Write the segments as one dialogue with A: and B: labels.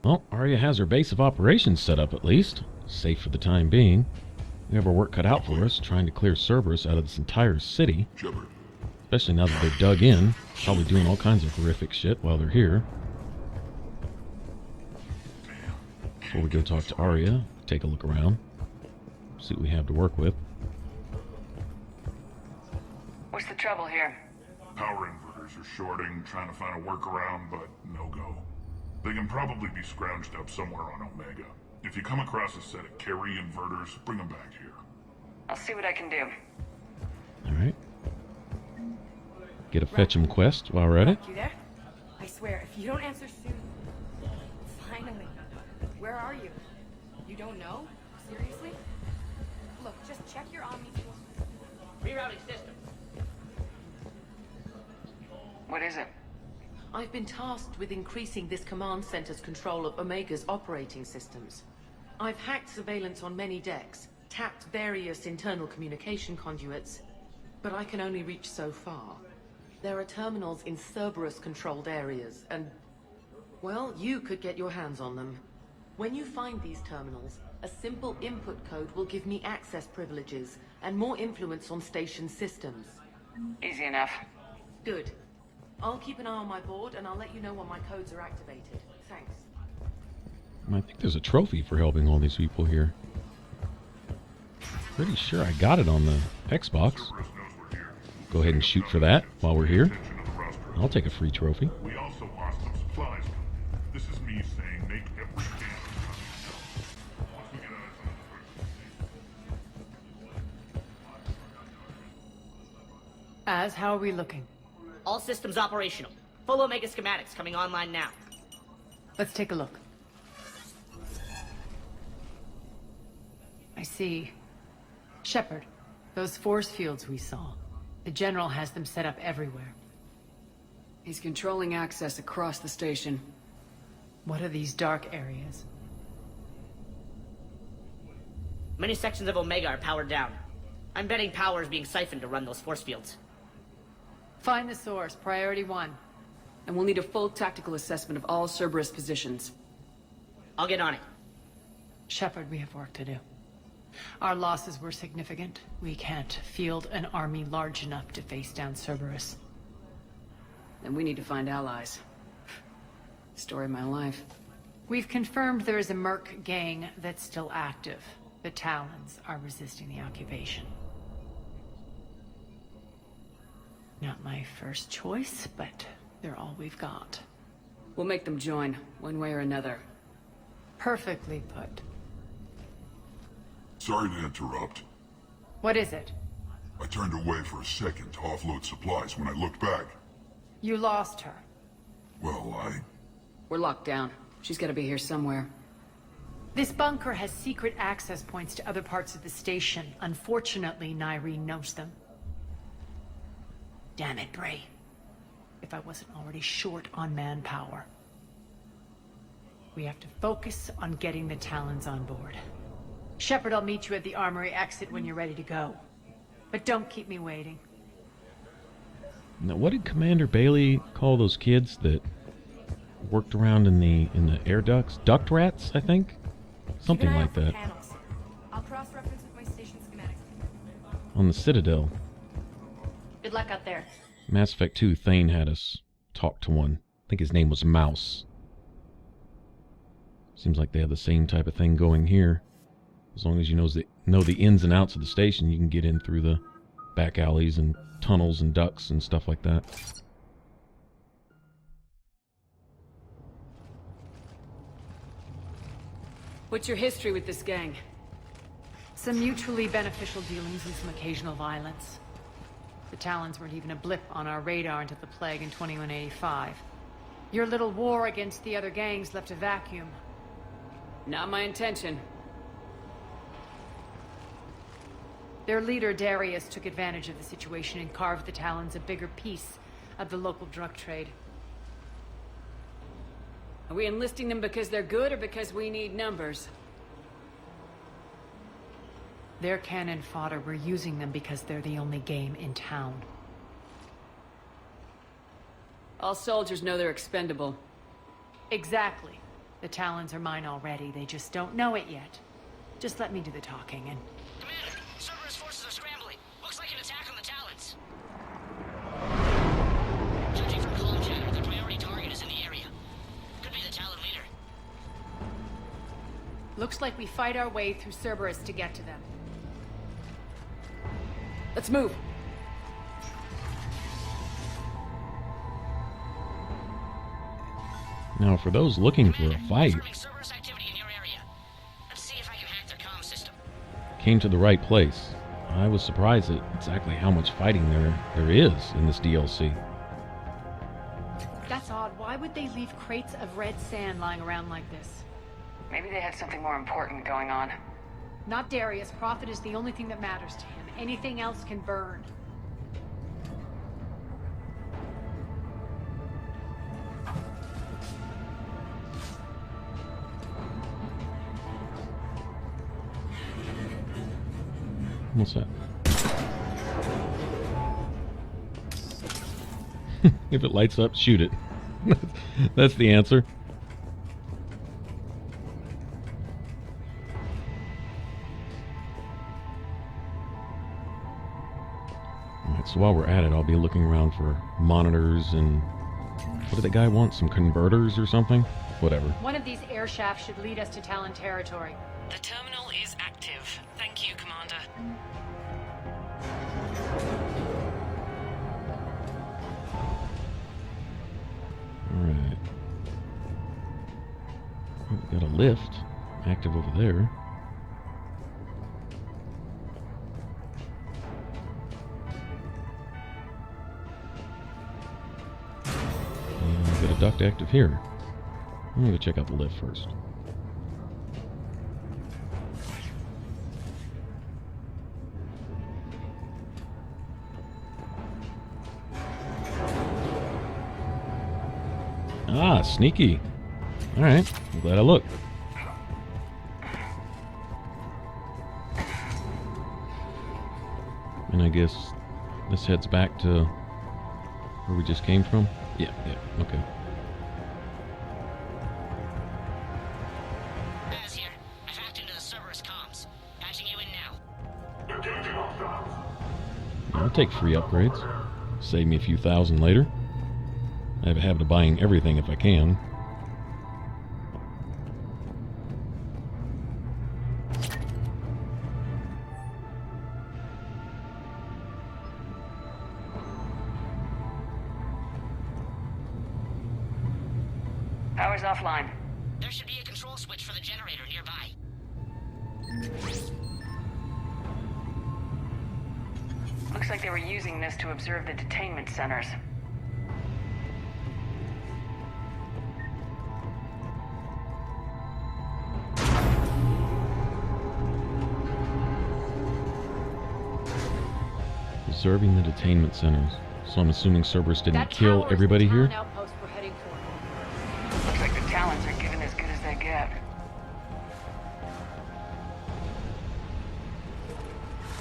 A: Well, Aria has her base of operations set up at least. Safe for the time being. We have our work cut out for us, trying to clear Cerberus out of this entire city. Especially now that they're dug in. Probably doing all kinds of horrific shit while they're here. Before we go talk to Aria, take a look around. See what we have to work with.
B: What's the trouble here?
C: Power inverters are shorting, trying to find a workaround, but no go. They can probably be scrounged up somewhere on Omega. If you come across a set of carry inverters, bring them back here.
B: I'll see what I can do.
A: Alright. Get a fetch 'em quest while we're at it.
D: You there? I swear, if you don't answer soon... Finally. Where are you? You don't know? Seriously? Look, just check your Omni...
E: Rerouting system.
B: What is it?
E: I've been tasked with increasing this command center's control of Omega's operating systems. I've hacked surveillance on many decks, tapped various internal communication conduits, but I can only reach so far. There are terminals in Cerberus-controlled areas, and... well, you could get your hands on them. When you find these terminals, a simple input code will give me access privileges and more influence on station systems.
B: Easy enough.
E: Good. I'll keep an eye on my board, and I'll let you know when my codes are activated. Thanks.
A: I think there's a trophy for helping all these people here. Pretty sure I got it on the Xbox. Go ahead and shoot for that while we're here. I'll take a free trophy.
C: We also lost some supplies. This is me saying make every chance. Once we get eyes on the first.
D: Az, how are we looking?
F: All systems operational. Full Omega schematics coming online now.
D: Let's take a look. I see. Shepard, those force fields we saw. The General has them set up everywhere.
G: He's controlling access across the station.
D: What are these dark areas?
F: Many sections of Omega are powered down. I'm betting power is being siphoned to run those force fields.
D: Find the source, priority 1.
G: And we'll need a full tactical assessment of all Cerberus positions.
F: I'll get on it.
D: Shepard, we have work to do. Our losses were significant. We can't field an army large enough to face down Cerberus.
G: And we need to find allies. Story of my life.
D: We've confirmed there is a Merc gang that's still active. The Talons are resisting the occupation. Not my first choice, but they're all we've got.
G: We'll make them join, one way or another.
D: Perfectly put.
C: Sorry to interrupt.
D: What is it?
C: I turned away for a second to offload supplies when I looked back.
D: You lost her.
C: Well,
G: We're locked down. She's gotta be here somewhere.
D: This bunker has secret access points to other parts of the station. Unfortunately, Nyreen knows them. Damn it, Bray. If I wasn't already short on manpower. We have to focus on getting the Talons on board. Shepard, I'll meet you at the armory exit when you're ready to go. But don't keep me waiting.
A: Now, what did Commander Bailey call those kids that worked around in the air ducts? Duct rats, I think? Something like that.
D: I'll cross-reference with my station schematics.
A: On the Citadel.
D: Good luck out there.
A: Mass Effect 2, Thane had us talk to one. I think his name was Mouse. Seems like they have the same type of thing going here. As long as you know the ins and outs of the station, you can get in through the back alleys and tunnels and ducts and stuff like that.
G: What's your history with this gang?
D: Some mutually beneficial dealings and some occasional violence. The Talons weren't even a blip on our radar until the plague in 2185. Your little war against the other gangs left a vacuum.
G: Not my intention.
D: Their leader, Darius, took advantage of the situation and carved the Talons a bigger piece of the local drug trade.
G: Are we enlisting them because they're good or because we need numbers?
D: They're cannon fodder. We're using them because they're the only game in town.
G: All soldiers know they're expendable.
D: Exactly. The Talons are mine already. They just don't know it yet. Just let me do the talking and...
F: Commander, Cerberus forces are scrambling. Looks like an attack on the Talons. Judging from comm chatter, their priority target is in the area. Could be the Talon leader.
D: Looks like we fight our way through Cerberus to get to them.
G: Let's move.
A: Now, for those looking for a fight,
F: Cerberus activity in your area. Let's see if I can hack their comm system.
A: came to the right place. I was surprised at exactly how much fighting there is in this DLC.
D: That's odd. Why would they leave crates of red sand lying around like this?
B: Maybe they had something more important going on.
D: Not Darius. Profit is the only thing that matters to him. Anything else can burn.
A: What's that? If it lights up, shoot it. That's the answer. Alright, so while we're at it, I'll be looking around for monitors and... What did the guy want? Some converters or something? Whatever.
D: One of these air shafts should lead us to Talon territory.
E: The terminal is active. Thank you, Commander.
A: Alright. We've got a lift active over there. And we've got a duct active here. I'm going to check out the lift first. Ah, sneaky. Alright, I'm glad I looked. And I guess this heads back to where we just came from? Yeah, okay.
F: As here, I've hacked into the Cerberus comms. Patching you in now.
A: I'll take free upgrades. Save me a few thousand later. I have a habit of buying everything if I can.
B: Power's offline.
F: There should be a control switch for the generator nearby.
B: Looks like they were using this to observe the detainment centers.
A: Observing the detainment centers. So I'm assuming Cerberus didn't
D: That
A: kill
D: tower is
A: everybody
D: the
A: here?
D: Talon Outpost we're heading for.
B: Looks like the Talons are giving as good as they get.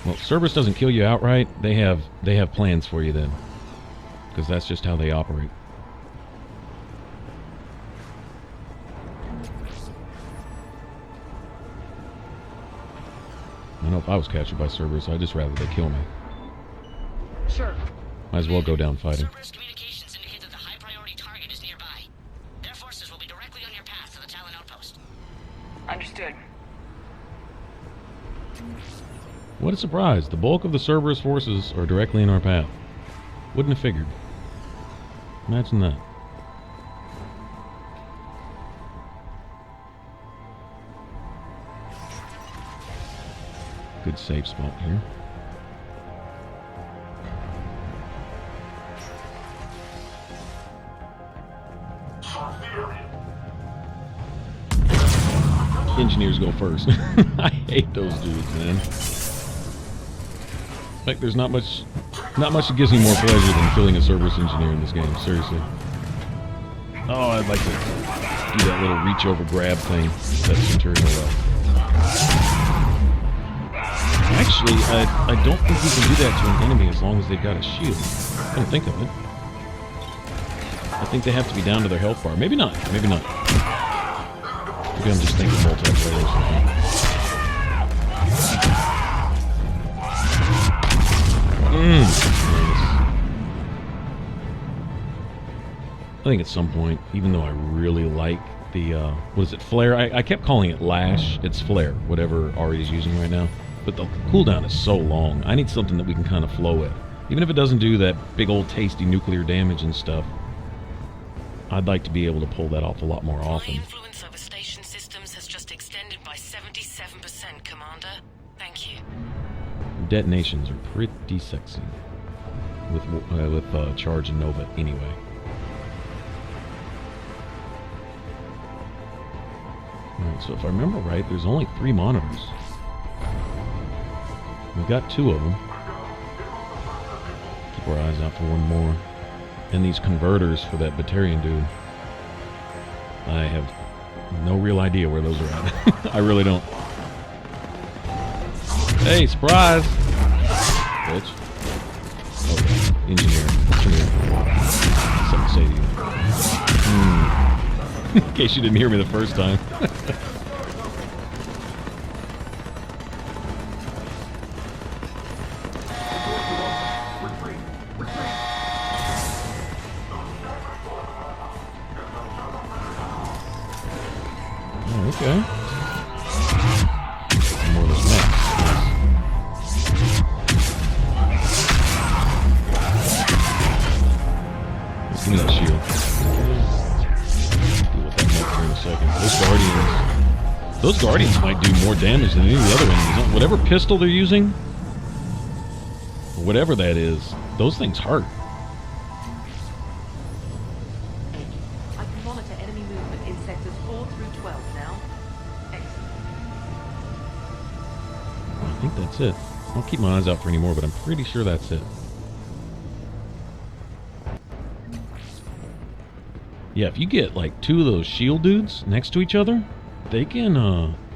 A: Well, Cerberus doesn't kill you outright. They have plans for you then. Because that's just how they operate. I know if I was captured by Cerberus, I'd just rather they kill me.
D: Sure.
A: Might as well go down fighting.
F: Cerberus communications indicate that the high priority target is nearby. Their forces will be directly on your path to the Talon Outpost.
B: Understood.
A: What a surprise. The bulk of the Cerberus forces are directly in our path. Wouldn't have figured. Imagine that. Good safe spot here. Engineers go first. I hate those dudes, man. Like, there's not much that gives me more pleasure than killing a Cerberus engineer in this game. Seriously. Oh, I'd like to do that little reach over grab thing. That Centurion up. Actually, I don't think you can do that to an enemy as long as they've got a shield. I don't think of it. I think they have to be down to their health bar. Maybe not. Maybe not. Maybe I'm just thinking multiplayer. I think at some point, even though I really like the, what is it, flare? I kept calling it lash. It's flare, whatever Aria is using right now. But the cooldown is so long. I need something that we can kind of flow with. Even if it doesn't do that big old tasty nuclear damage and stuff, I'd like to be able to pull that off a lot more often.
E: My influence over station systems has just extended by 77%, Commander. Thank you.
A: Detonations are pretty sexy with Charge and Nova anyway. Alright, so if I remember right, there's only 3 monitors. We've got 2 of them. Keep our eyes out for one more. And these converters for that Batarian dude. I have no real idea where those are at. I really don't. Hey, surprise! Bitch. Oh, engineer. Come here. Something to say to you. In case you didn't hear me the first time. Okay. More of those mechs. Let's give me that shield. Deal with that mech here in a second. Those Guardians might do more damage than any of the other enemies. Whatever pistol they're using, or whatever that is, those things hurt.
E: I can monitor enemy movement in sectors 4 through 12 now. Excellent.
A: I think that's it. I'll keep my eyes out for any more, but I'm pretty sure that's it. Yeah, if you get like 2 of those shield dudes next to each other, they can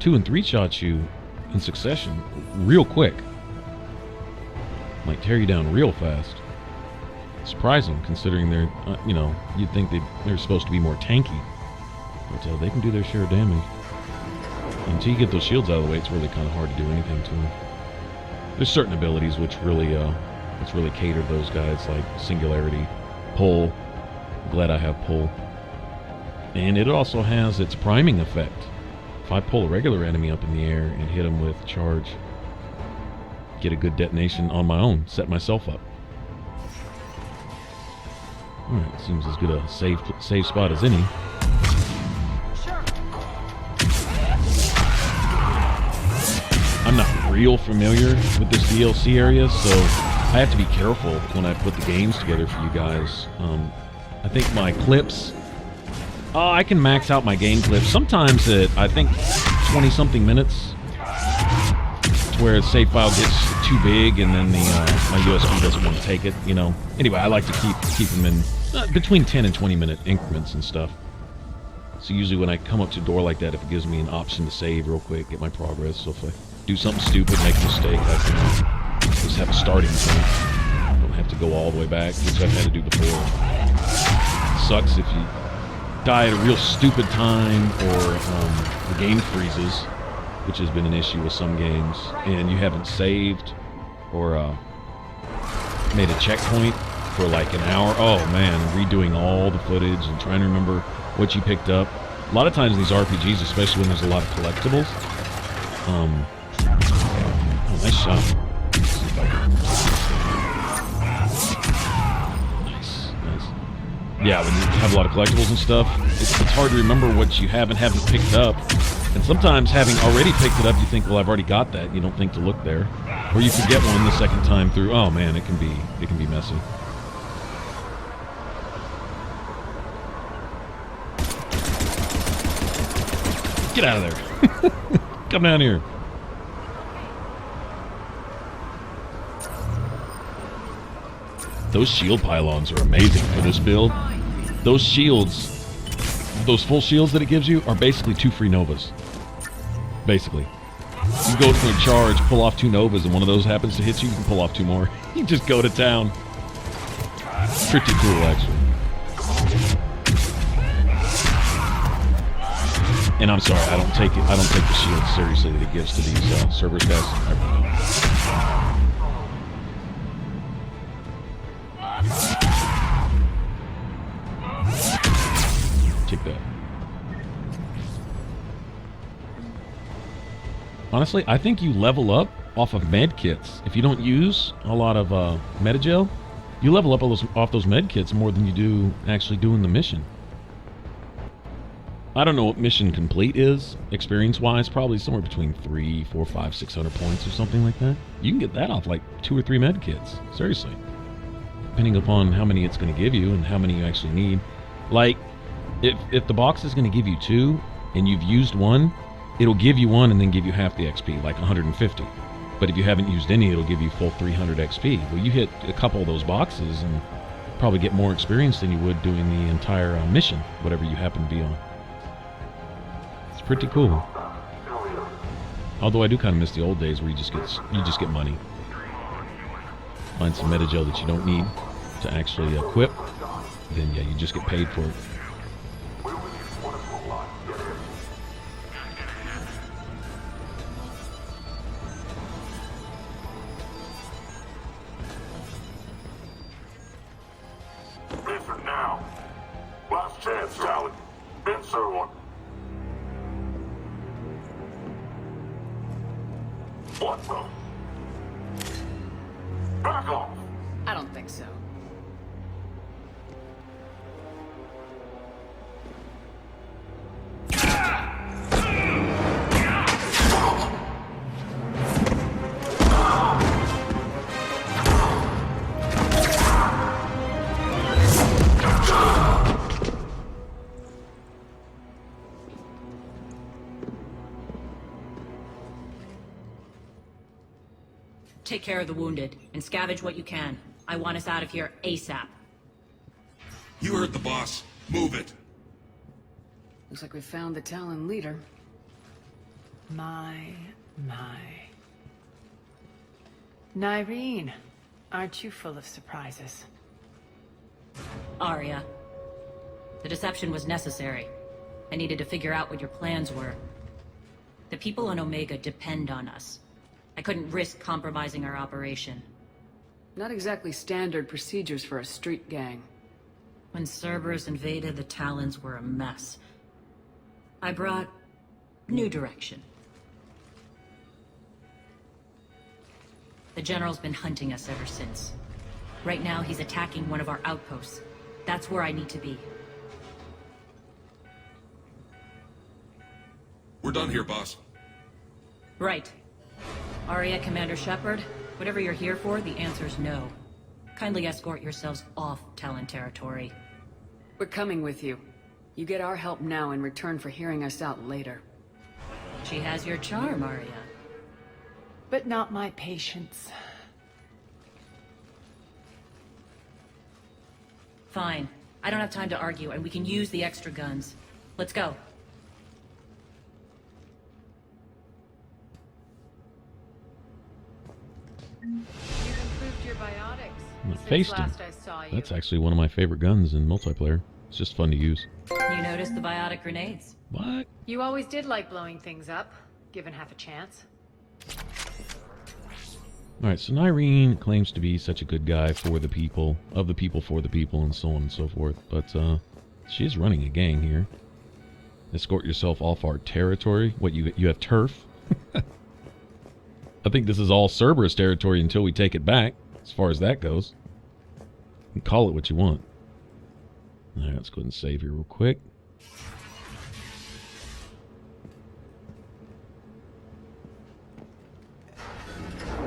A: 2 and 3 shot you in succession real quick. Like tear you down real fast. Surprising, considering they're, you know, you'd think they're supposed to be more tanky. But they can do their share of damage. Until you get those shields out of the way, it's really kind of hard to do anything to them. There's certain abilities which really cater to those guys, like Singularity, Pull. Glad I have Pull. And it also has its priming effect. If I pull a regular enemy up in the air and hit him with Charge, get a good detonation on my own, set myself up. Alright, seems as good a safe spot as any. I'm not real familiar with this DLC area, so I have to be careful when I put the games together for you guys. I think my clips... I can max out my game clips. Sometimes at, I think, 20-something minutes. To where a save file gets too big and then my USB doesn't want to take it, you know. Anyway, I like to keep them in between 10 and 20-minute increments and stuff. So usually when I come up to a door like that, if it gives me an option to save real quick, get my progress. So if I do something stupid, make a mistake, I can just have a starting point. Don't have to go all the way back, which I've had to do before. Sucks if you die at a real stupid time, or the game freezes, which has been an issue with some games, and you haven't saved or made a checkpoint for like an hour. Oh man, redoing all the footage and trying to remember what you picked up. A lot of times in these RPGs, especially when there's a lot of collectibles. Oh, nice shot. Yeah, when you have a lot of collectibles and stuff, it's hard to remember what you haven't picked up. And sometimes having already picked it up, you think, well, I've already got that. You don't think to look there. Or you forget one the second time through. Oh man, it can be messy. Get out of there. Come down here. Those shield pylons are amazing for this build. Those shields, those full shields that it gives you, are basically 2 free Novas. Basically. You go for a charge, pull off 2 Novas, and one of those happens to hit you, you can pull off 2 more. You just go to town. Pretty cool, actually. And I'm sorry, I don't take the shield seriously that it gives to these Cerberus guys. I really don't. Take that. Honestly, I think you level up off of med kits. If you don't use a lot of metagel, you level up off those med kits more than you do actually doing the mission. I don't know what mission complete is, experience-wise, probably somewhere between 300, 400, 500, 600 points or something like that. You can get that off like 2 or 3 med kits, seriously. Depending upon how many it's going to give you and how many you actually need. Like, if the box is going to give you 2 and you've used 1, it'll give you 1 and then give you half the XP, like 150. But if you haven't used any, it'll give you full 300 XP. Well, you hit a couple of those boxes and probably get more experience than you would doing the entire mission, whatever you happen to be on. It's pretty cool. Although I do kind of miss the old days where you just get money. Find some metagel that you don't need to actually equip, then yeah, you just get paid for it.
C: Listen now. Last chance, Talon. Insert one. What the? Back off!
G: I don't think so.
H: Take care of the wounded, and scavenge what you can. I want us out of here ASAP.
I: You heard the boss. Move it.
G: Looks like we found the Talon leader.
D: My. Nyreen, aren't you full of surprises?
H: Aria. The deception was necessary. I needed to figure out what your plans were. The people on Omega depend on us. I couldn't risk compromising our operation.
G: Not exactly standard procedures for a street gang.
H: When Cerberus invaded, the Talons were a mess. I brought new direction. The General's been hunting us ever since. Right now, he's attacking one of our outposts. That's where I need to be.
I: We're done here, boss.
H: Right. Aria, Commander Shepard, whatever you're here for, the answer's no. Kindly escort yourselves off Talon territory.
G: We're coming with you. You get our help now in return for hearing us out later.
H: She has your charm, Aria.
D: But not my patience.
H: Fine. I don't have time to argue, and we can use the extra guns. Let's go.
D: You've improved your biotics
A: Faced him.
D: last I saw you.
A: That's actually one of my favorite guns in multiplayer. It's just fun to use.
H: You noticed the biotic grenades?
A: What?
D: You always did like blowing things up, given half a chance.
A: Alright, so Nyreen claims to be such a good guy for the people, of the people for the people, and so on and so forth. But, she is running a gang here. Escort yourself off our territory. What, you have turf? I think this is all Cerberus territory until we take it back, as far as that goes. You can call it what you want. Alright, let's go ahead and save here real quick.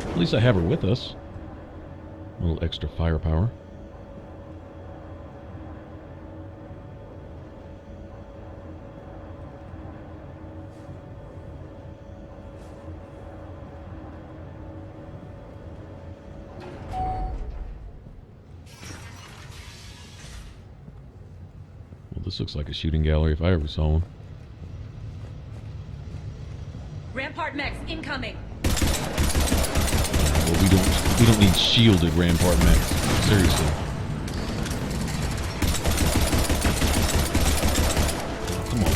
A: At least I have her with us. A little extra firepower. Well, this looks like a shooting gallery if I ever saw one.
H: Rampart mechs incoming!
A: Well, we don't need shielded Rampart mechs. Seriously. Come on.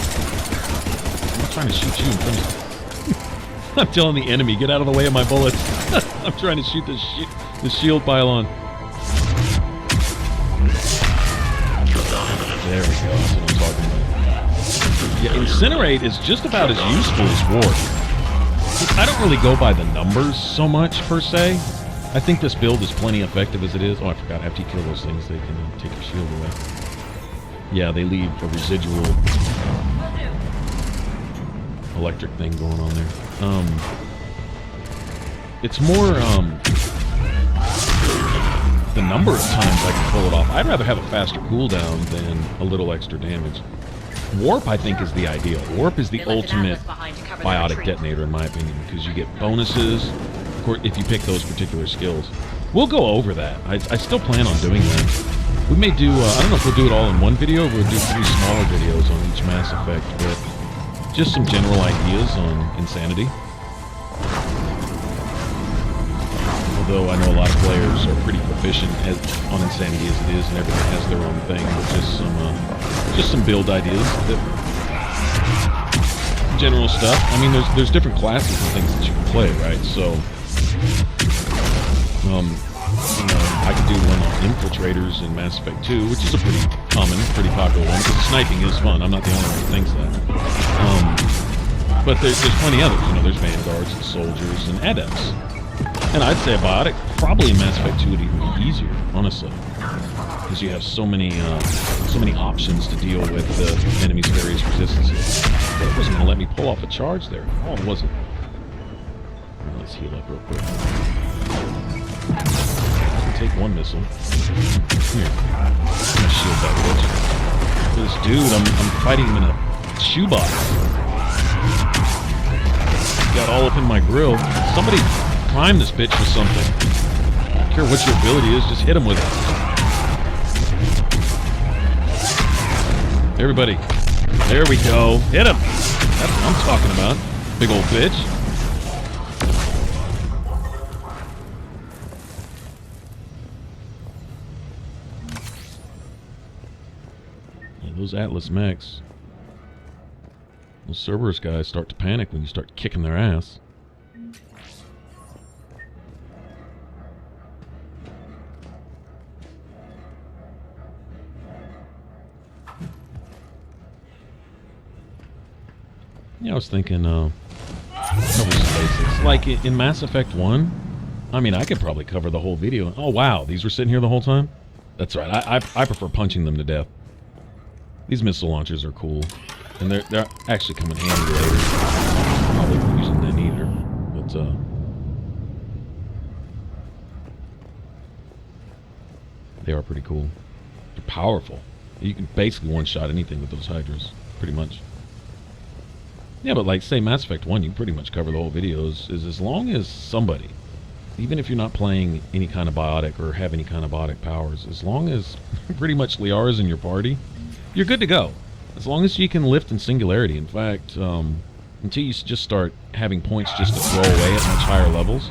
A: trying to shoot you. I'm telling the enemy, get out of the way of my bullets. I'm trying to shoot the shield pylon. There we go. That's what I'm talking about. Yeah, Incinerate is just about as useful as Warp. I don't really go by the numbers so much, per se. I think this build is plenty effective as it is. Oh, I forgot. After you kill those things, they can take your shield away. Yeah, they leave a residual electric thing going on there. It's more, the number of times I can pull it off. I'd rather have a faster cooldown than a little extra damage. Warp, I think, is the ideal. Warp is the ultimate biotic detonator, in my opinion, because you get bonuses if you pick those particular skills. We'll go over that. I still plan on doing that. We may do, I don't know if we'll do it all in one video, or we'll do 3 smaller videos on each Mass Effect, but just some general ideas on Insanity. Although I know a lot of players are pretty proficient on Insanity as it is, and everyone has their own thing, but just some build ideas. General stuff. I mean, there's different classes and things that you can play, right? So, you know, I could do one on Infiltrators in Mass Effect 2, which is a pretty common, pretty popular one, because sniping is fun. I'm not the only one who thinks that. But there's plenty others. You know, there's Vanguards and Soldiers and Adepts. And I'd say a Biotic, probably in Mass Effect 2 would even be easier, honestly. Because you have so many options to deal with the enemy's various resistances. But it wasn't going to let me pull off a charge there. Oh, it wasn't. Well, let's heal up real quick. Take one missile. Here. I'm gonna shield that bitch. This dude, I'm fighting him in a shoebox. Got all up in my grill. Somebody prime this bitch with something. I don't care what your ability is, just hit him with it. Everybody. There we go. Hit him. That's what I'm talking about. Big old bitch. Those Atlas mechs, those Cerberus guys start to panic when you start kicking their ass. Yeah, I was thinking, cover some basics. Like in Mass Effect 1, I mean, I could probably cover the whole video. Oh wow, these were sitting here the whole time? That's right, I prefer punching them to death. These missile launchers are cool, and they're actually come in handy later. Probably not using them either, but they are pretty cool. They're powerful. You can basically one-shot anything with those Hydras, pretty much. Yeah, but like say Mass Effect 1, you can pretty much cover the whole video. Is as long as somebody, even if you're not playing any kind of biotic or have any kind of biotic powers, as long as pretty much Liara's in your party, you're good to go. As long as you can lift in Singularity. In fact, until you just start having points just to throw away at much higher levels,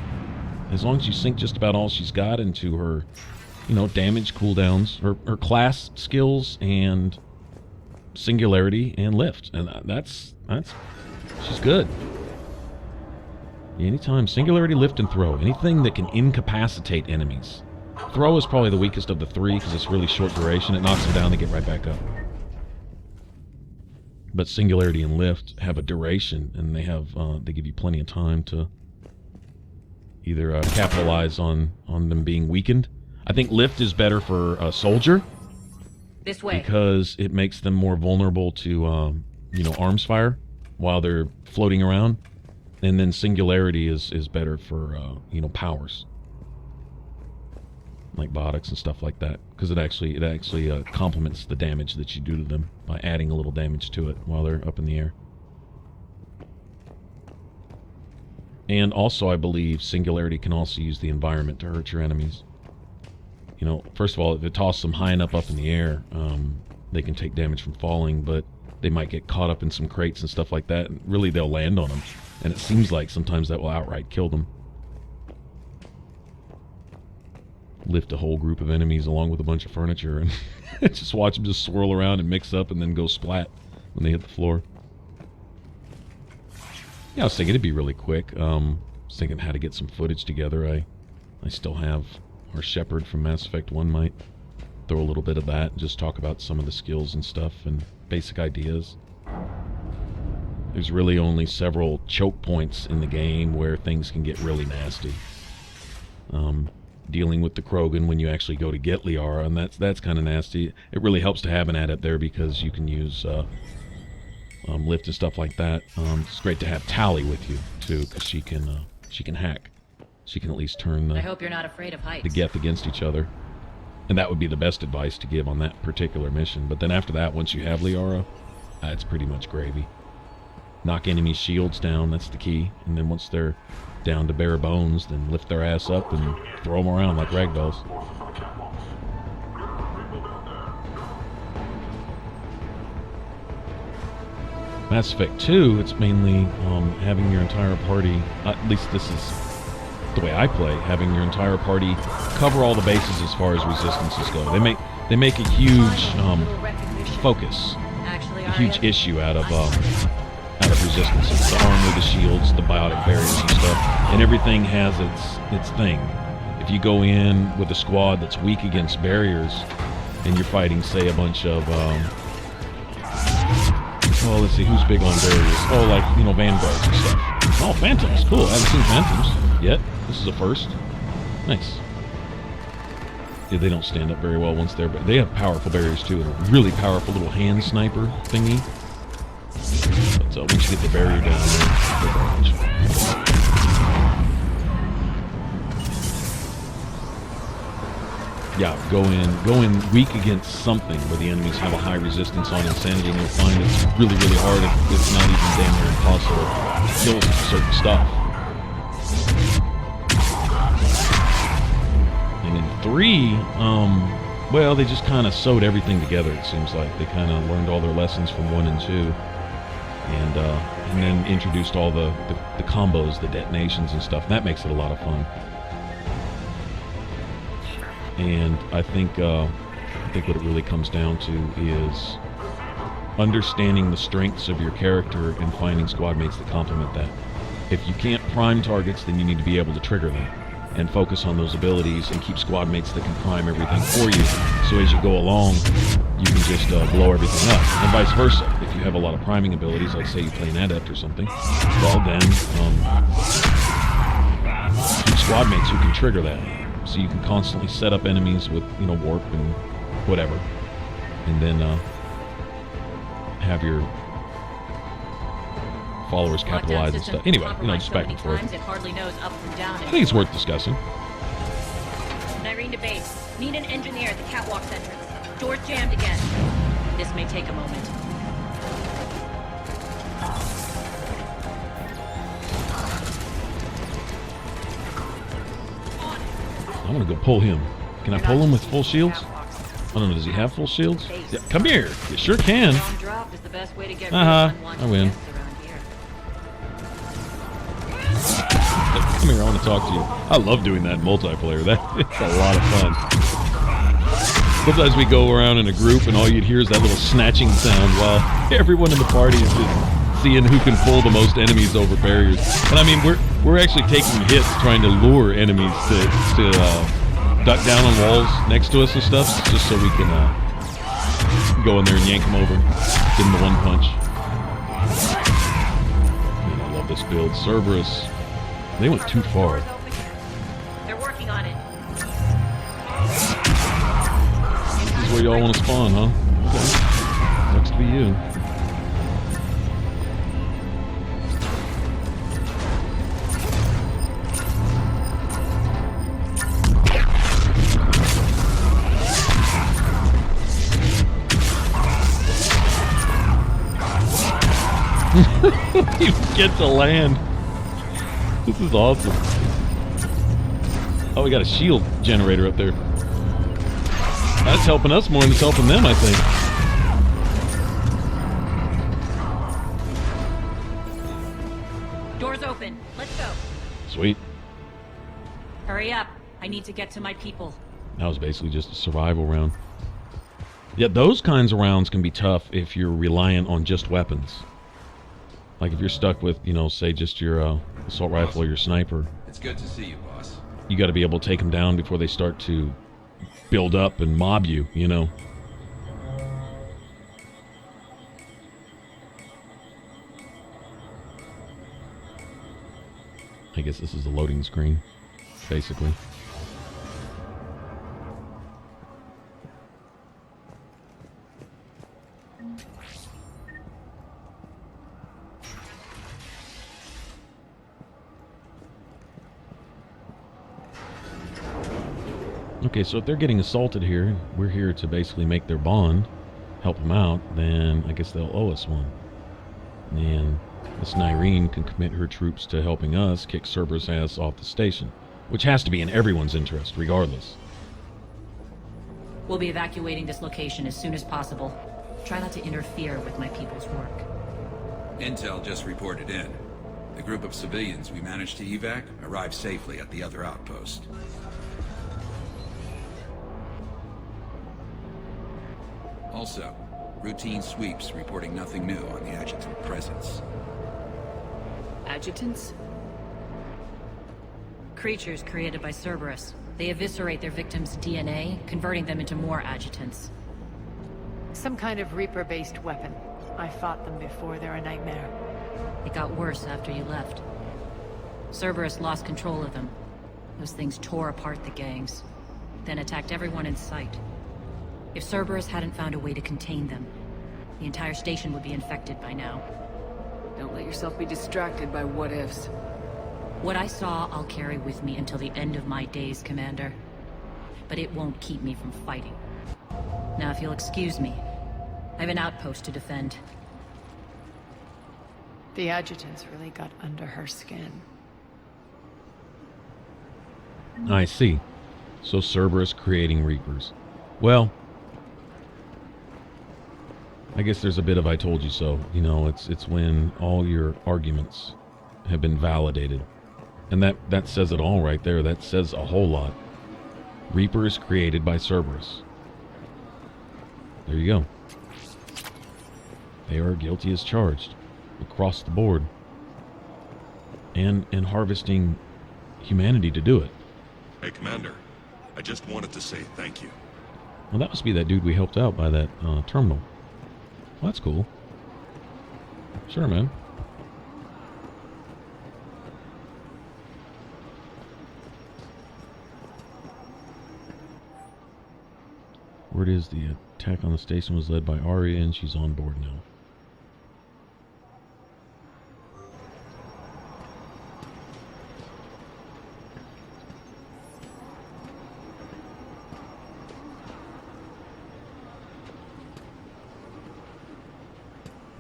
A: as long as you sink just about all she's got into her, you know, damage cooldowns, her class skills, and Singularity and lift, and that's she's good. Anytime Singularity, lift, and throw, anything that can incapacitate enemies. Throw is probably the weakest of the 3 because it's really short duration. It knocks them down, they get right back up. But Singularity and Lift have a duration, and they give you plenty of time to either capitalize on them being weakened. I think Lift is better for a soldier.
F: This way.
A: Because it makes them more vulnerable to, you know, arms fire while they're floating around. And then Singularity is better for, you know, powers. Like biotics and stuff like that, because it actually complements the damage that you do to them by adding a little damage to it while they're up in the air. And also, I believe Singularity can also use the environment to hurt your enemies. You know, first of all, if it tosses them high enough up in the air, they can take damage from falling, but they might get caught up in some crates and stuff like that, and really they'll land on them. And it seems like sometimes that will outright kill them. Lift a whole group of enemies along with a bunch of furniture and just watch them just swirl around and mix up and then go splat when they hit the floor. Yeah, I was thinking it'd be really quick. I was thinking how to get some footage together. I still have our Shepard from Mass Effect 1 might throw a little bit of that and just talk about some of the skills and stuff and basic ideas. There's really only several choke points in the game where things can get really nasty. Dealing with the Krogan when you actually go to get Liara, and that's kind of nasty. It really helps to have an adept there because you can use lift and stuff like that. It's great to have Tally with you too, because she can hack. She can at least turn
H: I hope you're not afraid of heights.
A: the Geth against each other, and that would be the best advice to give on that particular mission. But then after that, once you have Liara, it's pretty much gravy. Knock enemy shields down, that's the key, and then once they're down to bare bones, then lift their ass up and throw them around like ragdolls. Mass Effect 2, it's mainly having your entire party, at least this is the way I play, having your entire party cover all the bases as far as resistances go. They make a huge focus, a huge issue out of resistances. The armor, the shields, the biotic barriers and stuff, and everything has its thing. If you go in with a squad that's weak against barriers, and you're fighting, say, a bunch of oh, let's see, who's big on barriers? Oh, like, you know, Vanguards and stuff. Oh, Phantoms, cool. I haven't seen Phantoms yet. This is a first. Nice. Yeah, they don't stand up very well once they're, but they have powerful barriers too. A really powerful little hand sniper thingy. But once you get the barrier down there, yeah, go in weak against something where the enemies have a high resistance on insanity, and you'll find it's really, really hard, if it's not even damn near impossible, to kill certain stuff. And in 3, well, they just kind of sewed everything together, it seems like. They kind of learned all their lessons from 1 and 2, and then introduced all the combos, the detonations and stuff, and that makes it a lot of fun. And I think what it really comes down to is understanding the strengths of your character and finding squad mates that complement that. If you can't prime targets, then you need to be able to trigger them and focus on those abilities and keep squad mates that can prime everything for you. So as you go along, you can just blow everything up, and vice versa. If you have a lot of priming abilities, like say you play an adept or something, well then keep squad mates who can trigger that. So you can constantly set up enemies with, you know, warp and whatever, and then have your followers capitalize and stuff. Anyway, you know, just back and forth. I think it's worth discussing.
H: Nyreen to base. Need an engineer at the catwalk's entrance. Door's jammed again. This may take a moment.
A: I'm gonna go pull him. Can I pull him with full shields? I don't know, does he have full shields? Yeah, come here. You sure can. I win. Come here, I want to talk to you. I love doing that in multiplayer. It's a lot of fun. Sometimes we go around in a group and all you'd hear is that little snatching sound while everyone in the party is just seeing who can pull the most enemies over barriers. And I mean, we're actually taking hits trying to lure enemies to duck down on walls next to us and stuff, just so we can go in there and yank them over, give them the one punch. Man, I love this build. Cerberus, they went too far.
H: They're working on it.
A: This is where y'all want to spawn, huh? Okay. Sucks to be you. You get to land. This is awesome. Oh, we got a shield generator up there. That's helping us more than it's helping them, I think.
H: Doors open. Let's go.
A: Sweet.
H: Hurry up. I need to get to my people.
A: That was basically just a survival round. Yeah, those kinds of rounds can be tough if you're reliant on just weapons. Like if you're stuck with, you know, say just your assault rifle or your sniper,
I: It's good to see you, boss.
A: you got to be able to take them down before they start to build up and mob you, you know. I guess this is a loading screen, basically. Okay, so if they're getting assaulted here, we're here to basically make their bond, help them out, then I guess they'll owe us one. And this Nyreen can commit her troops to helping us kick Cerberus' ass off the station, which has to be in everyone's interest, regardless.
H: We'll be evacuating this location as soon as possible. Try not to interfere with my people's work.
I: Intel just reported in. The group of civilians we managed to evac arrived safely at the other outpost. Also, routine sweeps reporting nothing new on the Adjutant presence.
G: Adjutants?
H: Creatures created by Cerberus. They eviscerate their victims' DNA, converting them into more adjutants.
D: Some kind of Reaper-based weapon. I fought them before, they're a nightmare.
H: It got worse after you left. Cerberus lost control of them. Those things tore apart the gangs, then attacked everyone in sight. If Cerberus hadn't found a way to contain them, the entire station would be infected by now.
G: Don't let yourself be distracted by what-ifs.
H: What I saw, I'll carry with me until the end of my days, Commander. But it won't keep me from fighting. Now, if you'll excuse me, I have an outpost to defend.
D: The adjutants really got under her skin.
A: I see. So Cerberus creating Reapers. Well, I guess there's a bit of I told you so. You know, it's when all your arguments have been validated. And that says it all right there. That says a whole lot. Reapers created by Cerberus. There you go. They are guilty as charged. Across the board. And harvesting humanity to do it.
J: Hey, Commander. I just wanted to say thank you.
A: Well, that must be that dude we helped out by that terminal. Well, that's cool. Sure, man. Word is the attack on the station was led by Aria, and she's on board now.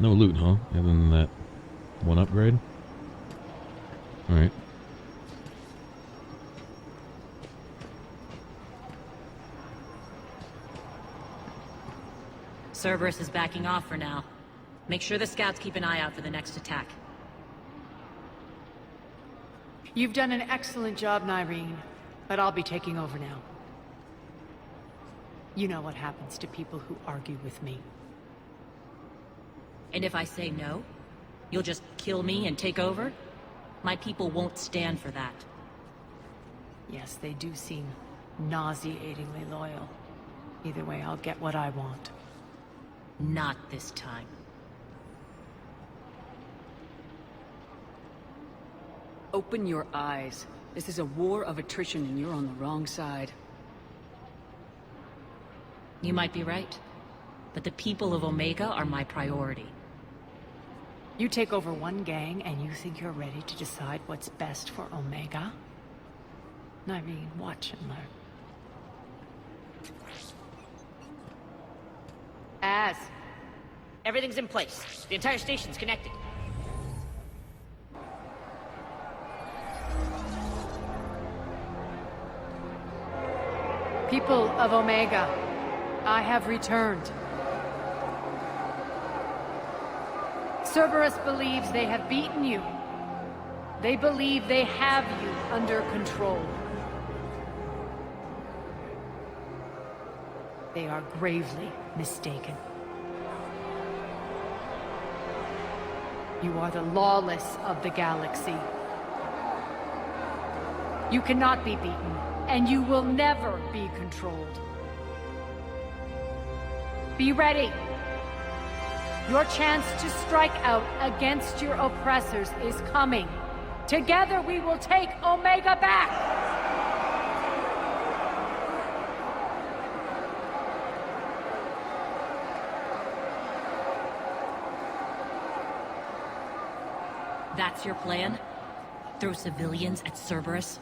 A: No loot, huh? Other than that one upgrade? Alright.
H: Cerberus is backing off for now. Make sure the scouts keep an eye out for the next attack.
D: You've done an excellent job, Nyreen, but I'll be taking over now. You know what happens to people who argue with me.
H: And if I say no, you'll just kill me and take over? My people won't stand for that.
D: Yes, they do seem nauseatingly loyal. Either way, I'll get what I want.
H: Not this time.
G: Open your eyes. This is a war of attrition and you're on the wrong side.
H: You might be right, but the people of Omega are my priority.
D: You take over one gang and you think you're ready to decide what's best for Omega? Nyreen, watch and learn.
F: Az, everything's in place. The entire station's connected.
D: People of Omega, I have returned. Cerberus believes they have beaten you. They believe they have you under control. They are gravely mistaken. You are the lawless of the galaxy. You cannot be beaten, and you will never be controlled. Be ready. Your chance to strike out against your oppressors is coming. Together we will take Omega back!
H: That's your plan? Throw civilians at Cerberus?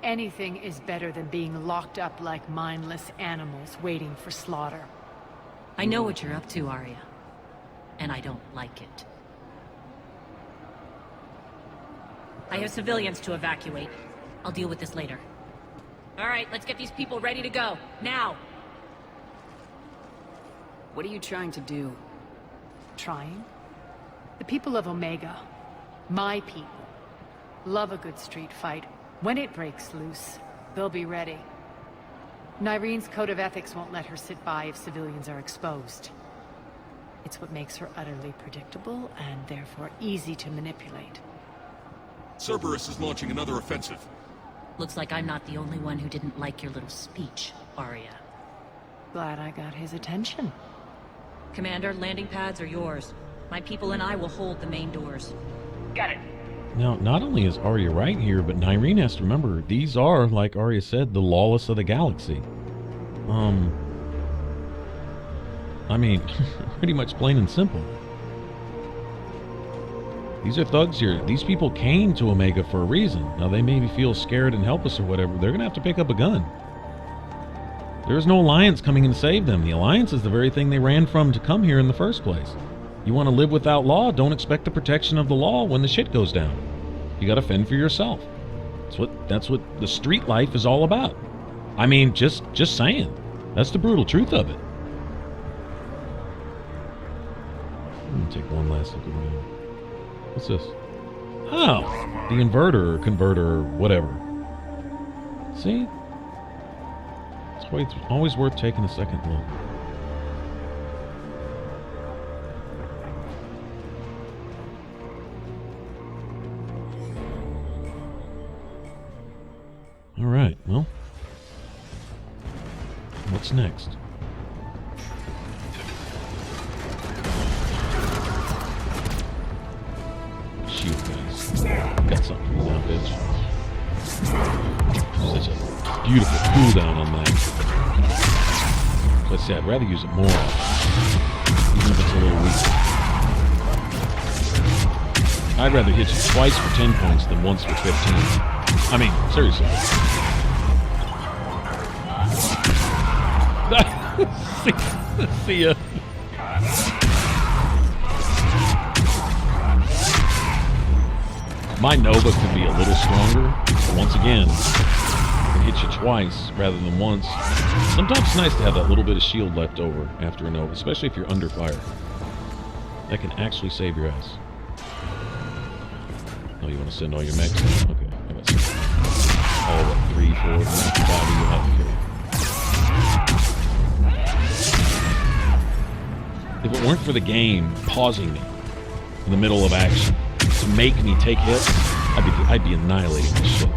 D: Anything is better than being locked up like mindless animals waiting for slaughter.
H: I know what you're up to, Aria. And I don't like it. I have civilians to evacuate. I'll deal with this later. Alright, let's get these people ready to go. Now!
G: What are you trying to do?
D: Trying? The people of Omega, my people, love a good street fight. When it breaks loose, they'll be ready. Nyreen's code of ethics won't let her sit by if civilians are exposed. It's what makes her utterly predictable and therefore easy to manipulate.
J: Cerberus is launching another offensive.
H: Looks like I'm not the only one who didn't like your little speech, Aria.
D: Glad I got his attention.
H: Commander, landing pads are yours. My people and I will hold the main doors.
B: Got it.
A: Now, not only is Aria right here, but Nyreen has to remember, these are, like Aria said, the lawless of the galaxy. I mean, pretty much plain and simple. These are thugs here. These people came to Omega for a reason. Now, they maybe feel scared and helpless or whatever. They're going to have to pick up a gun. There is no alliance coming in to save them. The alliance is the very thing they ran from to come here in the first place. You want to live without law? Don't expect the protection of the law when the shit goes down. You got to fend for yourself. That's what the street life is all about. I mean, just saying. That's the brutal truth of it. Let me take one last look around. What's this? Oh, the inverter or converter or whatever. See? It's always worth taking a second look. All right, well, what's next? Shield guys. Got something for you now, bitch. Such a beautiful cooldown on that. Let's see, I'd rather use it more often, even if it's a little weak. I'd rather hit you twice for 10 points than once for 15. I mean, seriously. See ya. My Nova could be a little stronger. Once again, I can hit you twice rather than once. Sometimes it's nice to have that little bit of shield left over after a Nova, especially if you're under fire. That can actually save your ass. Oh, you want to send all your mechs in? Okay, I got some. All what, 3, 4, 5 you have to kill. If it weren't for the game pausing me in the middle of action to make me take hits, I'd be annihilating this shit.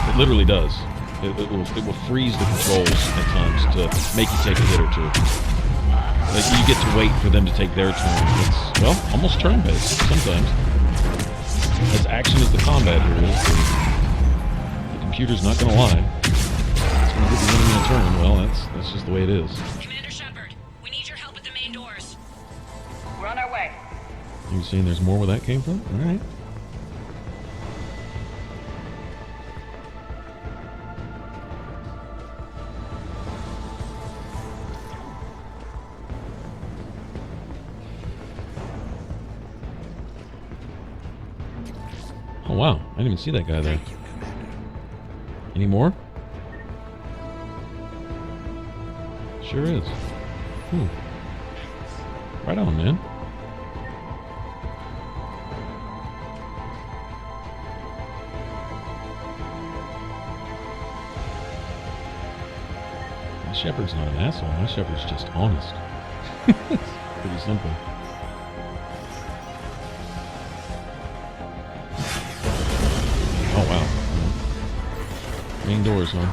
A: It literally does. It will freeze the controls at times to make you take a hit or two. Like, you get to wait for them to take their turn. It's, well, almost turn-based sometimes. As action as the combat here is, the computer's not going to lie. It's going to give the enemy a turn. Well, that's just the way it is.
H: Commander Shepard, we need your help at the main doors.
B: We're on our way.
A: You saying there's more where that came from? All right. Oh wow, I didn't even see that guy there. Any more? Sure is. Right on, man. My Shepard's not an asshole. My Shepard's just honest. It's pretty simple. Main doors, huh?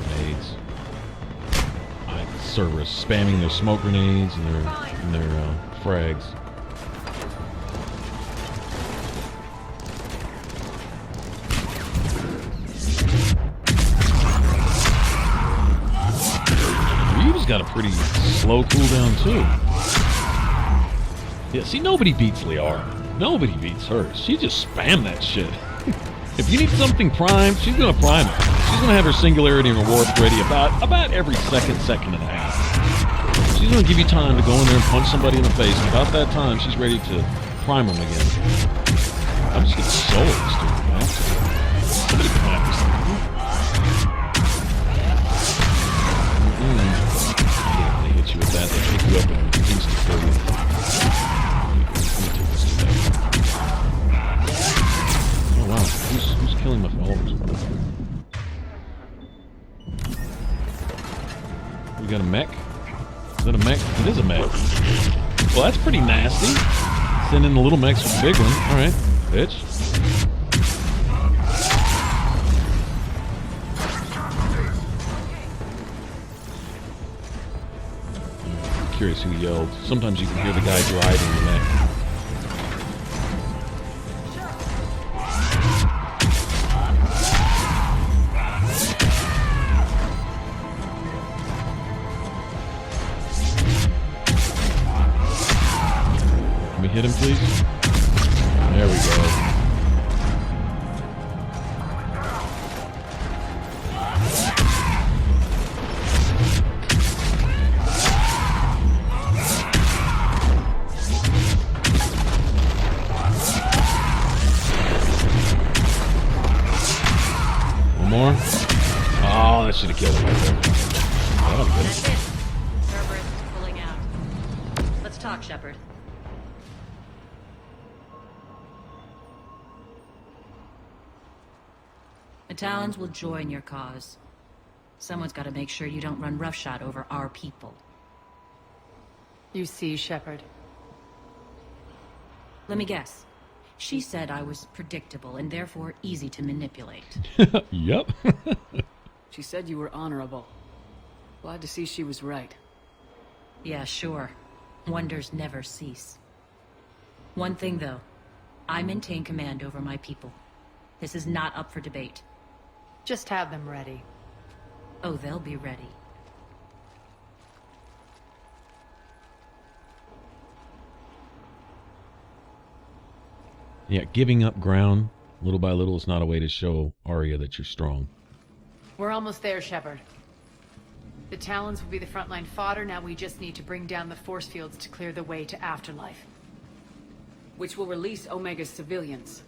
A: Grenades. Cerberus spamming their smoke grenades and their frags. Reeve's got a pretty slow cooldown too. Yeah, see, nobody beats Liara. Nobody beats her. She just spammed that shit. If you need something primed, she's gonna prime it. She's gonna have her singularity and her warp ready about every second and a half. She's gonna give you time to go in there and punch somebody in the face. And about that time, she's ready to prime them again. I'm just getting souls, dude, man. Somebody come after something. Yeah, they hit you with that. They pick you up and insta-kill you. Oh wow, who's killing my followers? We got a mech? Is that a mech? It is a mech. Well, that's pretty nasty. Send in the little mechs with the big one. Alright, bitch. I'm curious who yelled. Sometimes you can hear the guy driving the mech. Hit him, please. There we go. One more. Oh, that should have killed him right there. That was good.
H: That's it. Cerberus is pulling out. Let's talk, Shepard. The Talons will join your cause. Someone's got to make sure you don't run roughshod over our people.
D: You see, Shepard.
H: Let me guess. She said I was predictable and therefore easy to manipulate.
A: Yep.
G: She said you were honorable. Glad to see she was right.
H: Yeah, sure. Wonders never cease. One thing, though. I maintain command over my people. This is not up for debate.
D: Just have them ready.
H: Oh, they'll be ready.
A: Yeah, giving up ground little by little is not a way to show Aria that you're strong.
D: We're almost there, Shepard. The Talons will be the frontline fodder. Now we just need to bring down the force fields to clear the way to Afterlife.
G: Which will release Omega's civilians.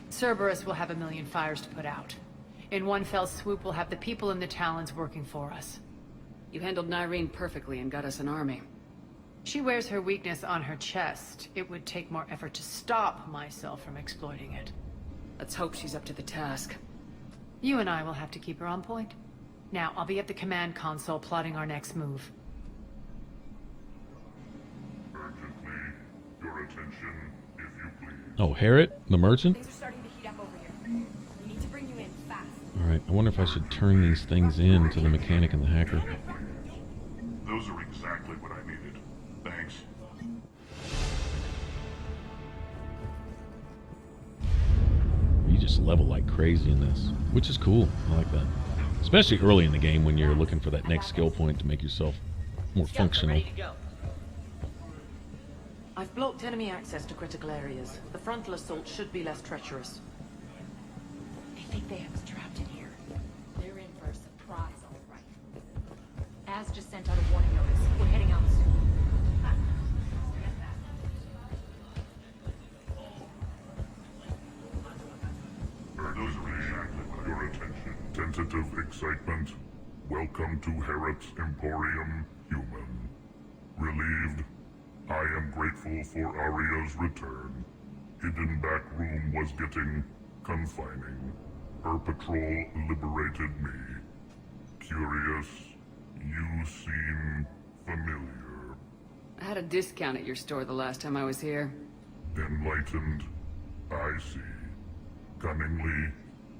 D: Cerberus will have 1 million fires to put out. In one fell swoop, we'll have the people in the Talons working for us.
G: You handled Nyreen perfectly and got us an army.
D: She wears her weakness on her chest. It would take more effort to stop myself from exploiting it.
G: Let's hope she's up to the task.
D: You and I will have to keep her on point. Now, I'll be at the command console plotting our next move.
C: Urgently, your attention, if you please.
A: Oh, Harriet, the merchant?
K: Things are starting to heat up over here. We need to bring you in fast.
A: Alright, I wonder if I should turn these things in to the mechanic and the hacker.
C: Those are exactly what I needed. Thanks.
A: You just level like crazy in this, which is cool. I like that. Especially early in the game when you're looking for that next skill point to make yourself more functional.
F: Ready to go.
E: I've blocked enemy access to critical areas. The frontal assault should be less treacherous.
K: They think they have us trapped in here. They're in for a surprise, all right. Az just sent out a warning notice. We're heading out soon.
C: Your attention. Tentative excitement. Welcome to Harriet's Emporium, human. Relieved. I am grateful for Aria's return. Hidden back room was getting confining. Her patrol liberated me. Curious. You seem familiar.
G: I had a discount at your store the last time I was here.
C: Enlightened. I see. Cunningly,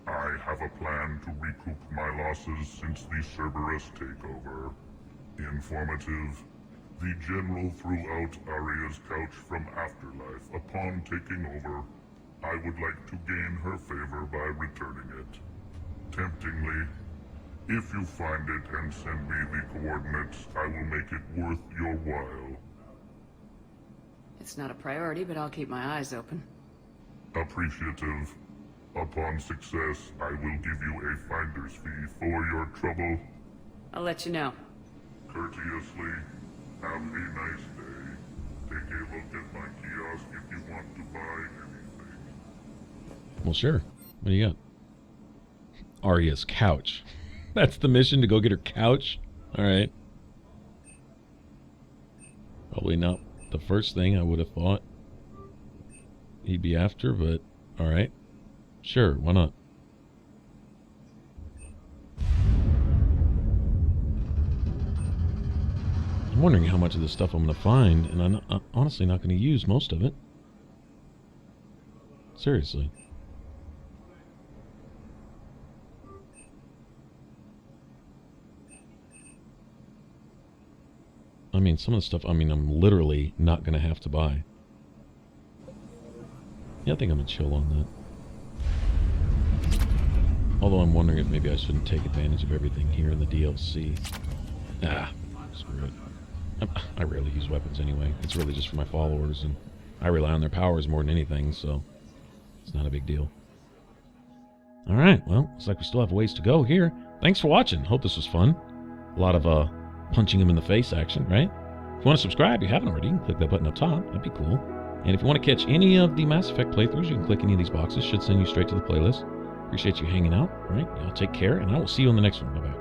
C: I have a plan to recoup my losses since the Cerberus takeover. Informative. The General threw out Aria's couch from Afterlife. Upon taking over, I would like to gain her favor by returning it. Temptingly, if you find it and send me the coordinates, I will make it worth your while.
G: It's not a priority, but I'll keep my eyes open.
C: Appreciative. Upon success, I will give you a finder's fee for your trouble.
G: I'll let you know.
C: Courteously, have a nice day. Take a look at my kiosk if you want to buy anything.
A: Well, sure. What do you got? Aria's couch. That's the mission, to go get her couch? Alright. Probably not the first thing I would have thought he'd be after, but alright. Sure, why not? I'm wondering how much of this stuff I'm going to find, and I'm honestly not going to use most of it. Seriously. I mean, some of the stuff, I'm literally not going to have to buy. Yeah, I think I'm going to chill on that. Although I'm wondering if maybe I shouldn't take advantage of everything here in the DLC. Ah, screw it. I rarely use weapons anyway. It's really just for my followers, and I rely on their powers more than anything, so it's not a big deal. Alright, well, looks like we still have ways to go here. Thanks for watching. Hope this was fun. A lot of punching him in the face action, right? If you want to subscribe, if you haven't already, you can click that button up top. That'd be cool. And if you want to catch any of the Mass Effect playthroughs, you can click any of these boxes. Should send you straight to the playlist. Appreciate you hanging out. All right, y'all take care, and I will see you on the next one. Bye-bye.